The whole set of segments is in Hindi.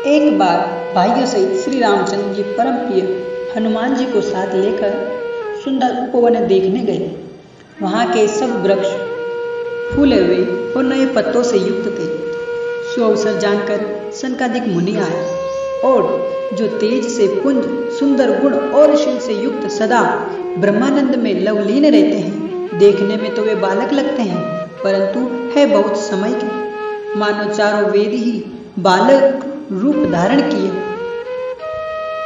एक बार भाइयों सहित श्री रामचंद्र जी परम प्रिय हनुमान जी को साथ लेकर सुंदर उपवन देखने गए। वहाँ के सब वृक्ष फूले हुए और नए पत्तों से युक्त थे। सो अवसर जानकर सनकादिक मुनि आए और जो तेज से पुंज सुंदर गुण और शील से युक्त सदा ब्रह्मानंद में लवलीन रहते हैं। देखने में तो वे बालक लगते हैं, परंतु है बहुत समय के, मानो चारों वेद ही बालक रूप धारण किए।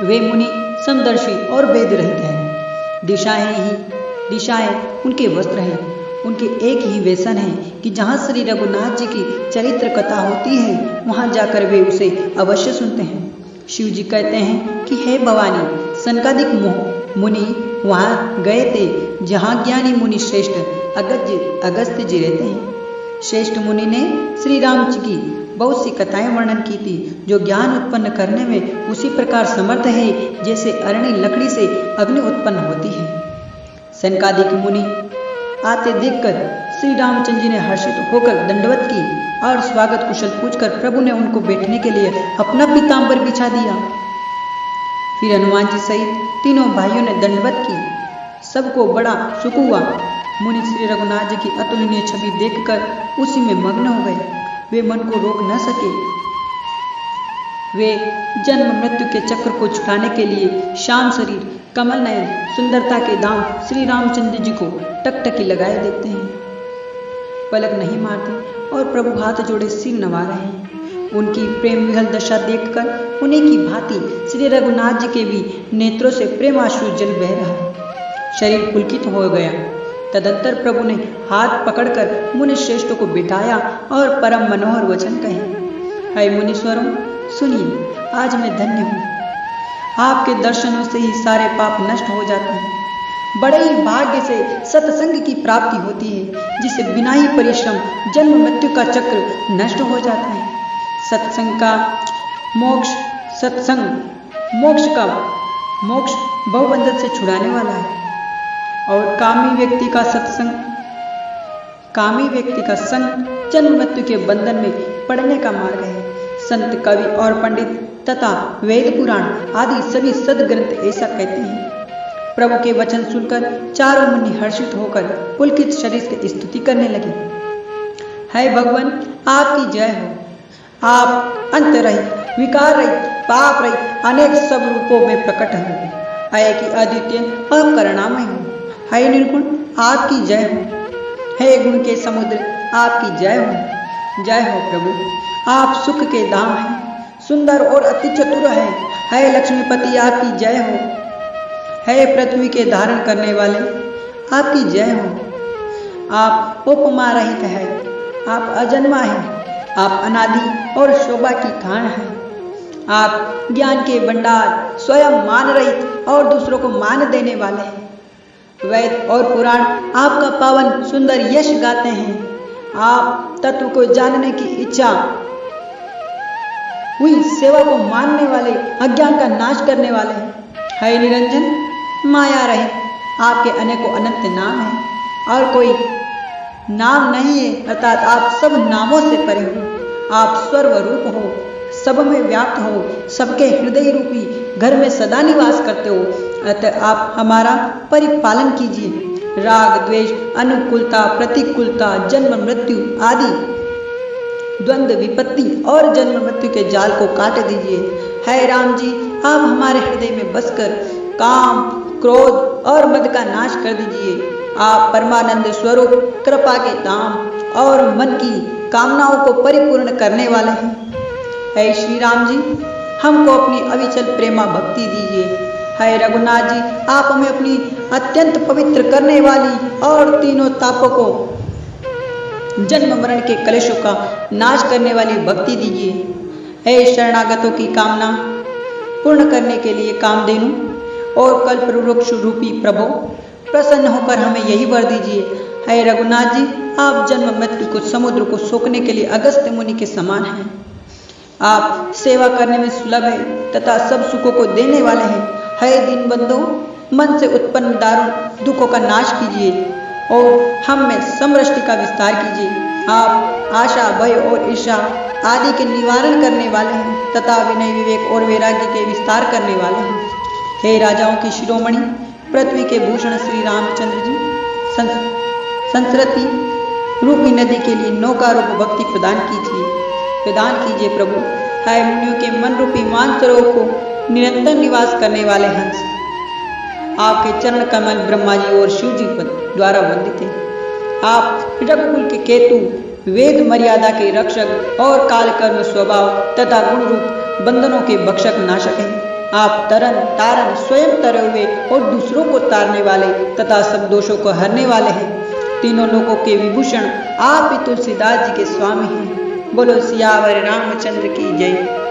वे मुनि समदर्शी और वेद रहित हैं। दिशाएं उनके वस्त्र हैं। उनके एक ही व्यसन है कि जहाँ श्री रघुनाथ जी की चरित्र कथा होती है, वहाँ जाकर वे उसे अवश्य सुनते हैं। शिव जी कहते हैं कि हे भवानी, सनकादिक मुनि वहाँ गए थे जहाँ ज्ञानी मुनि श्रेष्ठ अगस्त्य जी रहते हैं। श्रेष्ठ मुनि ने श्री राम जी की बहुत सी कथाएं वर्णन की थी, जो ज्ञान उत्पन्न करने में उसी प्रकार समर्थ है जैसे अरणी लकड़ी से अग्नि उत्पन्न होती है। सनकादिक मुनि आते देखकर श्री रामचंद्र जी ने हर्षित होकर दंडवत की और स्वागत कुशल पूछकर प्रभु ने उनको बैठने के लिए अपना पीताम्बर बिछा दिया। फिर हनुमान जी सहित तीनों भाइयों ने दंडवत की। सबको बड़ा सुख हुआ। मुनि श्री रघुनाथ जी की अतुलनीय छवि देखकर उसी में मग्न हो गए। वे मन को रोक न सके। वे जन्म मृत्यु के चक्र को छुटाने के लिए श्याम शरीर, कमल नयन, सुंदरता के धाम श्री रामचंद्र जी को टकटकी लगाए देखते हैं। पलक नहीं मारते और प्रभु हाथ जोड़े सिर नवा रहे हैं। उनकी प्रेम विहल दशा देखकर उन्हीं की भांति श्री रघुनाथ जी के भी नेत्रों से प्रेमाश्रु जल बह रहा। शरीर पुलकित हो गया। तदंतर प्रभु ने हाथ पकड़कर मुनि श्रेष्ठ को बिठाया और परम मनोहर वचन कहे। हे मुनीश्वरों, सुनिए, आज मैं धन्य हूँ। आपके दर्शनों से ही सारे पाप नष्ट हो जाते हैं। बड़े ही भाग्य से सत्संग की प्राप्ति होती है, जिसे बिना ही परिश्रम जन्म मृत्यु का चक्र नष्ट हो जाता है। सत्संग का मोक्ष भवबंधन से छुड़ाने वाला है और कामी व्यक्ति का संग जन्म मृत्यु के बंधन में पड़ने का मार्ग है। संत, कवि और पंडित तथा वेद पुराण आदि सभी सदग्रंथ ऐसा कहते हैं। प्रभु के वचन सुनकर चारों मुनि हर्षित होकर पुलकित शरीर की स्तुति करने लगे। हे भगवान, आपकी जय हो। आप अंत रहित, विकार रहित, पाप रहित अनेक सब रूपों में प्रकट हैं। है कि अद्वितीय अकरुणामय हो। हे निर्गुण, आपकी जय हो। हे गुण के समुद्र, आपकी जय हो। जय हो प्रभु, आप सुख के धाम हैं, सुंदर और अति चतुर हैं। हे लक्ष्मीपति, आपकी जय हो। हे पृथ्वी के धारण करने वाले, आपकी जय हो। आप उपमा रहित हैं, आप अजन्मा हैं, आप अनादि और शोभा की खान हैं। आप ज्ञान के भंडार, स्वयं मान रहित और दूसरों को मान देने वाले हैं। वेद और पुराण आपका पावन सुंदर यश गाते हैं। आप तत्व को जानने की इच्छा हुई सेवा को मानने वाले, अज्ञान का नाश करने वाले हैं। हे निरंजन, माया रहित, आपके अनेकों अनंत नाम हैं और कोई नाम नहीं है, अर्थात आप सब नामों से परे हो। आप सर्वरूप हो, सब में व्याप्त हो, सबके हृदय रूपी घर में सदा निवास करते हो। अतः आप हमारा परिपालन कीजिए। राग, द्वेष, अनुकूलता, प्रतिकूलता, जन्म मृत्यु आदि द्वंद्व, विपत्ति और जन्म मृत्यु के जाल को काट दीजिए। हे राम जी, आप हमारे हृदय में बसकर काम, क्रोध और मद का नाश कर दीजिए। आप परमानंद स्वरूप, कृपा के धाम और मन की कामनाओं को परिपूर्ण करने वाले हैं। हे श्री राम जी, हमको अपनी अविचल प्रेमा भक्ति दीजिए। हे रघुनाथ जी, आप हमें अपनी अत्यंत पवित्र करने वाली और तीनों तापों को, जन्म मरण के कलेशों का नाश करने वाली भक्ति दीजिए। हे शरणागतों की कामना पूर्ण करने के लिए कामधेनु और कल्पवृक्ष रूपी प्रभु, प्रसन्न होकर हमें यही वर दीजिए। हे रघुनाथ जी, आप जन्म मृत्यु को समुद्र को सोखने के लिए अगस्त्य मुनि के समान हैं। आप सेवा करने में सुलभ है तथा सब सुखों को देने वाले हैं। हे दीनबंधु, मन से उत्पन्न दारुण दुखों का नाश कीजिए और हम में समृष्टि का विस्तार कीजिए। आप आशा, भय और ईर्ष्या आदि के निवारण करने वाले हैं तथा विनय विवेक और वैराग्य के विस्तार करने वाले हैं। हे राजाओं की शिरोमणि, पृथ्वी के भूषण श्री रामचंद्र जी संस्कृति रूपी नदी के लिए नौका रूप भक्ति प्रदान कीजिए प्रभु। हाय मुनियों के मन रूपी मानसरोवर को निरंतर निवास करने वाले हंस, आपके चरण कमल ब्रह्मा जी और शिव जी द्वारा वंदित है। आप रघुकुल के केतु, वेद मर्यादा के रक्षक और काल कर्म स्वभाव तथा गुण रूप बंधनों के भक्षक नाशक हैं। आप तरन तारन स्वयं तरे हुए और दूसरों को तारने वाले तथा सब दोषों को हरने वाले हैं। तीनों लोकों के विभूषण आप ही तुलसीदास जी के स्वामी हैं। बोलो सियावर रामचंद्र की जय।